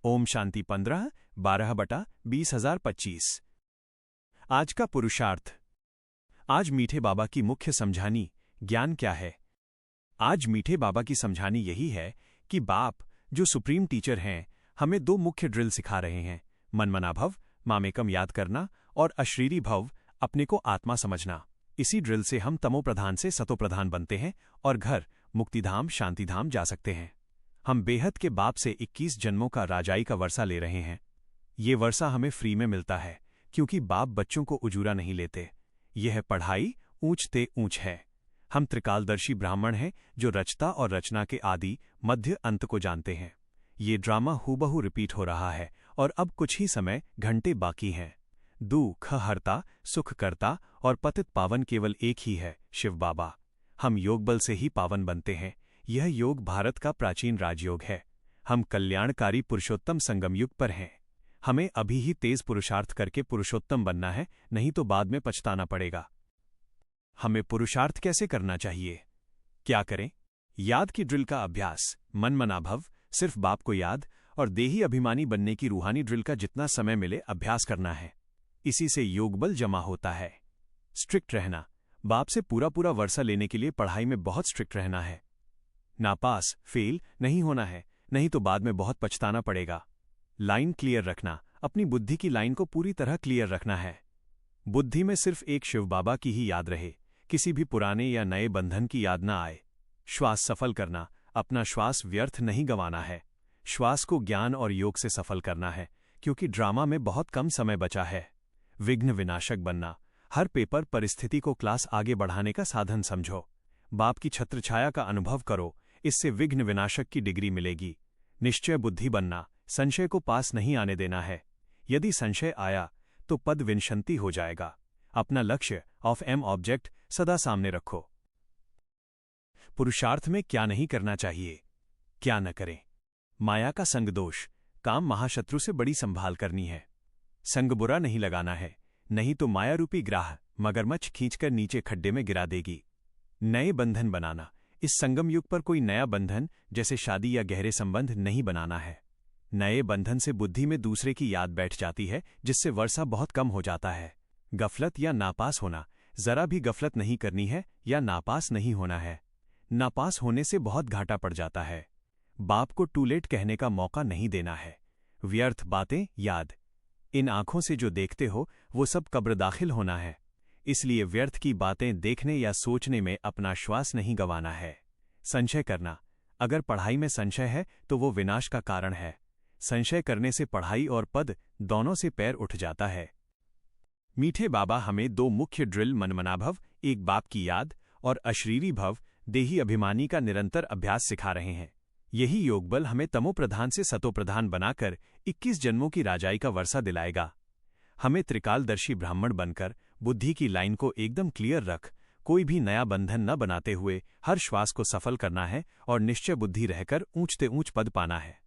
ओम शांति 15/12/2025। आज का पुरुषार्थ। आज मीठे बाबा की मुख्य समझानी ज्ञान क्या है। आज मीठे बाबा की समझानी यही है कि बाप जो सुप्रीम टीचर हैं हमें दो मुख्य ड्रिल सिखा रहे हैं, मनमना भव मामेकम याद करना और अशरीरी भव अपने को आत्मा समझना। इसी ड्रिल से हम तमोप्रधान से सतोप्रधान बनते हैं और घर मुक्तिधाम शांतिधाम जा सकते हैं। हम बेहद के बाप से 21 जन्मों का राजाई का वर्षा ले रहे हैं। ये वर्षा हमें फ्री में मिलता है क्योंकि बाप बच्चों को उजूरा नहीं लेते। यह पढ़ाई ऊंचते ऊंच है। हम त्रिकालदर्शी ब्राह्मण हैं जो रचता और रचना के आदि मध्य अंत को जानते हैं। ये ड्रामा हूबहू रिपीट हो रहा है और अब कुछ ही समय घंटे बाकी हैं। दुख हरता सुख करता और पतित पावन केवल एक ही है, शिव बाबा। हम योग बल से ही पावन बनते हैं। यह योग भारत का प्राचीन राजयोग है। हम कल्याणकारी पुरुषोत्तम संगम युग पर हैं। हमें अभी ही तेज पुरुषार्थ करके पुरुषोत्तम बनना है, नहीं तो बाद में पछताना पड़ेगा। हमें पुरुषार्थ कैसे करना चाहिए, क्या करें? याद की ड्रिल का अभ्यास, मनमना भव, सिर्फ बाप को याद और देही अभिमानी बनने की रूहानी ड्रिल का जितना समय मिले अभ्यास करना है। इसी से योग बल जमा होता है। स्ट्रिक्ट रहना, बाप से पूरा वर्षा लेने के लिए पढ़ाई में बहुत स्ट्रिक्ट रहना है। नापास फेल नहीं होना है, नहीं तो बाद में बहुत पछताना पड़ेगा। लाइन क्लियर रखना, अपनी बुद्धि की लाइन को पूरी तरह क्लियर रखना है। बुद्धि में सिर्फ एक शिव बाबा की ही याद रहे, किसी भी पुराने या नए बंधन की याद ना आए। श्वास सफल करना, अपना श्वास व्यर्थ नहीं गंवाना है। श्वास को ज्ञान और योग से सफल करना है क्योंकि ड्रामा में बहुत कम समय बचा है। विघ्न विनाशक बनना, हर पेपर परिस्थिति को क्लास आगे बढ़ाने का साधन समझो। बाप की छत्रछाया का अनुभव करो, इससे विघ्न विनाशक की डिग्री मिलेगी। निश्चय बुद्धि बनना, संशय को पास नहीं आने देना है। यदि संशय आया तो पद विंशंति हो जाएगा। अपना लक्ष्य ऑफ एम ऑब्जेक्ट सदा सामने रखो। पुरुषार्थ में क्या नहीं करना चाहिए, क्या न करें। माया का संग दोष, काम महाशत्रु से बड़ी संभाल करनी है। संग बुरा नहीं लगाना है, नहीं तो माया रूपी ग्राह मगरमच्छ खींचकर नीचे खड्डे में गिरा देगी। नए बंधन बनाना, इस संगम युग पर कोई नया बंधन जैसे शादी या गहरे संबंध नहीं बनाना है। नए बंधन से बुद्धि में दूसरे की याद बैठ जाती है जिससे वर्षा बहुत कम हो जाता है। गफलत या नापास होना, जरा भी गफलत नहीं करनी है या नापास नहीं होना है। नापास होने से बहुत घाटा पड़ जाता है। बाप को टू लेट कहने का मौका नहीं देना है। व्यर्थ बातें याद, इन आंखों से जो देखते हो वो सब कब्र दाखिल होना है। इसलिए व्यर्थ की बातें देखने या सोचने में अपना श्वास नहीं गंवाना है। संशय करना, अगर पढ़ाई में संशय है तो वो विनाश का कारण है। संशय करने से पढ़ाई और पद दोनों से पैर उठ जाता है। मीठे बाबा हमें दो मुख्य ड्रिल, मनमना भव एक बाप की याद और अशरीरी भव देही अभिमानी का निरंतर अभ्यास सिखा रहे हैं। यही योग बल हमें तमोप्रधान से सतोप्रधान बनाकर 21 जन्मों की राजाई का वर्षा दिलाएगा। हमें त्रिकालदर्शी ब्राह्मण बनकर बुद्धि की लाइन को एकदम क्लियर रख, कोई भी नया बंधन न बनाते हुए हर श्वास को सफल करना है और निश्चय बुद्धि रहकर ऊंचते ऊंच पद पाना है।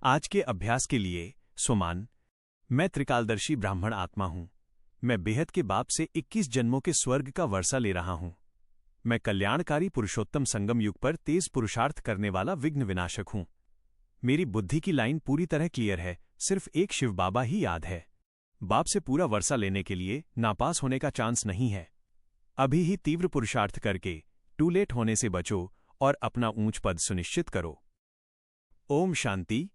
आज के अभ्यास के लिए सुमान, मैं त्रिकालदर्शी ब्राह्मण आत्मा हूं। मैं बेहद के बाप से 21 जन्मों के स्वर्ग का वर्षा ले रहा हूं। मैं कल्याणकारी पुरुषोत्तम संगम युग पर तेज पुरुषार्थ करने वाला विघ्न विनाशक हूं। मेरी बुद्धि की लाइन पूरी तरह क्लियर है, सिर्फ एक शिव बाबा ही याद है। बाप से पूरा वर्षा लेने के लिए नापास होने का चांस नहीं है। अभी ही तीव्र पुरुषार्थ करके टू लेट होने से बचो और अपना ऊंच पद सुनिश्चित करो। ओम शांति।